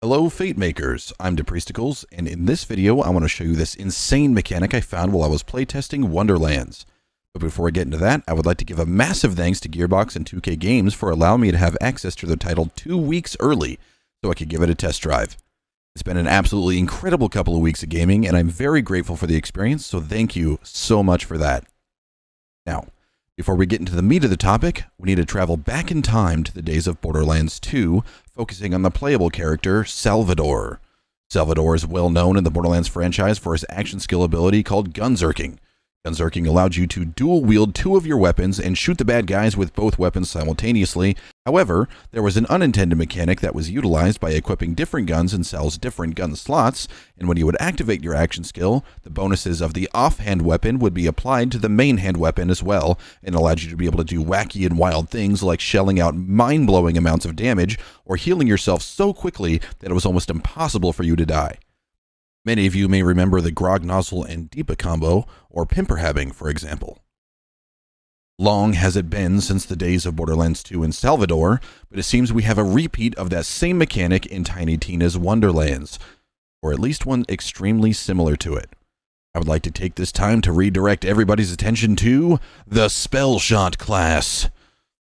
Hello Fate Makers, I'm Depriesticles, and in this video I want to show you this insane mechanic I found while I was playtesting Wonderlands. But before I get into that, I would like to give a massive thanks to Gearbox and 2K Games for allowing me to have access to their title 2 weeks early, so I could give it a test drive. It's been an absolutely incredible couple of weeks of gaming, and I'm very grateful for the experience, so thank you so much for that. Now, before we get into the meat of the topic, we need to travel back in time to the days of Borderlands 2, focusing on the playable character, Salvador. Salvador is well known in the Borderlands franchise for his action skill ability called Gunzerking. Gunzerking allowed you to dual-wield two of your weapons and shoot the bad guys with both weapons simultaneously. However, there was an unintended mechanic that was utilized by equipping different guns in Sal's different gun slots, and when you would activate your action skill, the bonuses of the offhand weapon would be applied to the main hand weapon as well, and allowed you to be able to do wacky and wild things like shelling out mind-blowing amounts of damage or healing yourself so quickly that it was almost impossible for you to die. Many of you may remember the Grog Nozzle and Deepa combo, or Pimperhabbing, for example. Long has it been since the days of Borderlands 2 and Salvador, but it seems we have a repeat of that same mechanic in Tiny Tina's Wonderlands, or at least one extremely similar to it. I would like to take this time to redirect everybody's attention to the Spellshot class.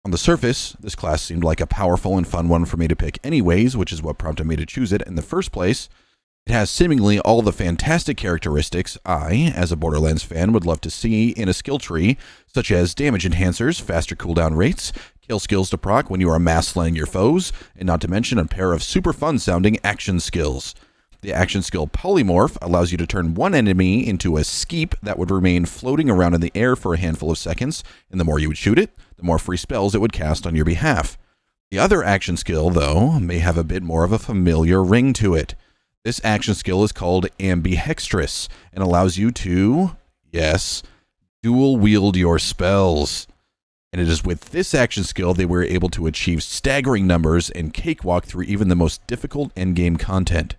On the surface, this class seemed like a powerful and fun one for me to pick anyways, which is what prompted me to choose it in the first place. It has seemingly all the fantastic characteristics I, as a Borderlands fan, would love to see in a skill tree, such as damage enhancers, faster cooldown rates, kill skills to proc when you are mass slaying your foes, and not to mention a pair of super fun sounding action skills. The action skill Polymorph allows you to turn one enemy into a skeep that would remain floating around in the air for a handful of seconds, and the more you would shoot it, the more free spells it would cast on your behalf. The other action skill, though, may have a bit more of a familiar ring to it. This action skill is called Ambihextrous and allows you to, yes, dual wield your spells. And it is with this action skill they were able to achieve staggering numbers and cakewalk through even the most difficult endgame content.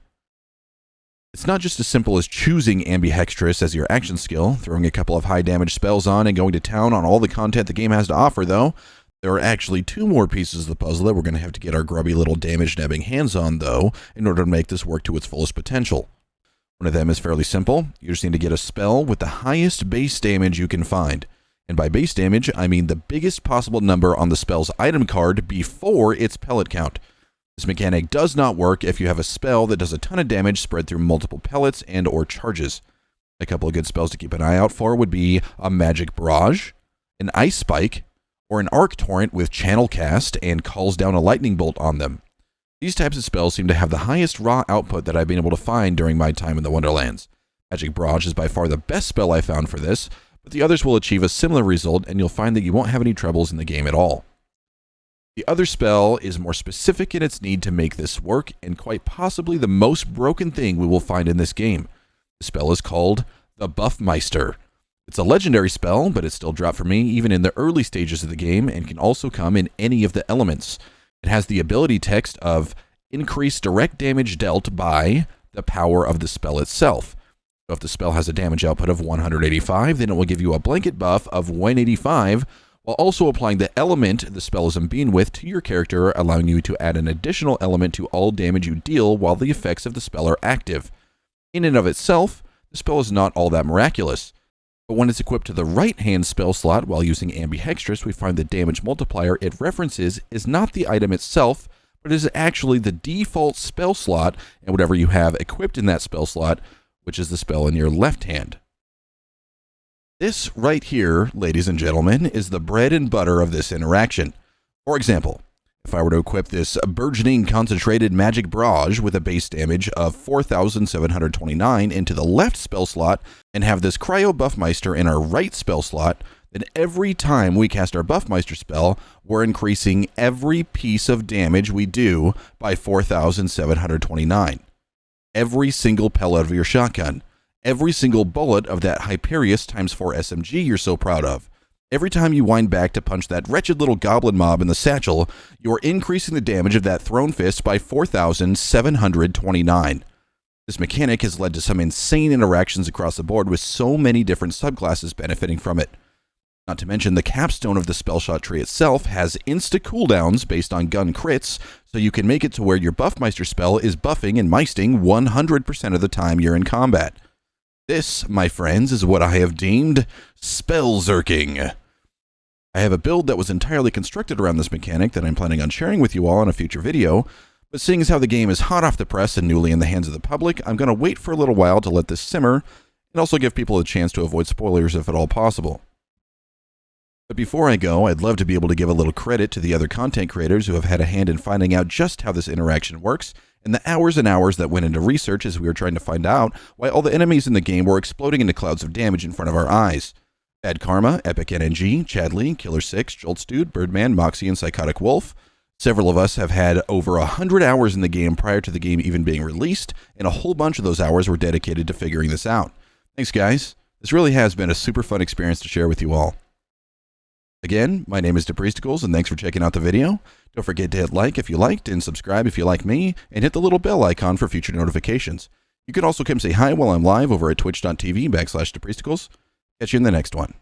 It's not just as simple as choosing Ambihextrous as your action skill, throwing a couple of high damage spells on and going to town on all the content the game has to offer, though. There are actually two more pieces of the puzzle that we're going to have to get our grubby little damage-nabbing hands on, though, in order to make this work to its fullest potential. One of them is fairly simple. You just need to get a spell with the highest base damage you can find. And by base damage, I mean the biggest possible number on the spell's item card before its pellet count. This mechanic does not work if you have a spell that does a ton of damage spread through multiple pellets and or charges. A couple of good spells to keep an eye out for would be a Magic Barrage, an Ice Spike, or an Arc Torrent with Channel Cast and calls down a lightning bolt on them. These types of spells seem to have the highest raw output that I've been able to find during my time in the Wonderlands. Magic Barrage is by far the best spell I found for this, but the others will achieve a similar result and you'll find that you won't have any troubles in the game at all. The other spell is more specific in its need to make this work, and quite possibly the most broken thing we will find in this game. The spell is called the Buffmeister. It's a legendary spell, but it still dropped for me even in the early stages of the game and can also come in any of the elements. It has the ability text of increase direct damage dealt by the power of the spell itself. So if the spell has a damage output of 185, then it will give you a blanket buff of 185, while also applying the element the spell is imbued with to your character, allowing you to add an additional element to all damage you deal while the effects of the spell are active. In and of itself, the spell is not all that miraculous. But when it's equipped to the right-hand spell slot while using Ambihextrous, we find the damage multiplier it references is not the item itself, but is actually the default spell slot and whatever you have equipped in that spell slot, which is the spell in your left hand. This right here, ladies and gentlemen, is the bread and butter of this interaction. For example, if I were to equip this burgeoning concentrated Magic Barrage with a base damage of 4,729 into the left spell slot and have this Cryo Buffmeister in our right spell slot, then every time we cast our Buffmeister spell, we're increasing every piece of damage we do by 4,729. Every single pellet of your shotgun. Every single bullet of that Hyperius x4 SMG you're so proud of. Every time you wind back to punch that wretched little goblin mob in the satchel, you're increasing the damage of that thrown fist by 4,729. This mechanic has led to some insane interactions across the board with so many different subclasses benefiting from it. Not to mention the capstone of the spell shot tree itself has insta cooldowns based on gun crits, so you can make it to where your Buffmeister spell is buffing and meisting 100% of the time you're in combat. This, my friends, is what I have deemed spell-zerking. I have a build that was entirely constructed around this mechanic that I'm planning on sharing with you all in a future video, but seeing as how the game is hot off the press and newly in the hands of the public, I'm going to wait for a little while to let this simmer, and also give people a chance to avoid spoilers if at all possible. But before I go, I'd love to be able to give a little credit to the other content creators who have had a hand in finding out just how this interaction works, and the hours and hours that went into research as we were trying to find out why all the enemies in the game were exploding into clouds of damage in front of our eyes. Bad Karma, Epic NNG, Chadley, Killer6, Joltsdude, Birdman, Moxie, and Psychotic Wolf. Several of us have had over 100 hours in the game prior to the game even being released, and a whole bunch of those hours were dedicated to figuring this out. Thanks, guys. This really has been a super fun experience to share with you all. Again, my name is Depriesticles, and thanks for checking out the video. Don't forget to hit like if you liked, and subscribe if you like me, and hit the little bell icon for future notifications. You can also come say hi while I'm live over at twitch.tv/Depriesticles. Catch you in the next one.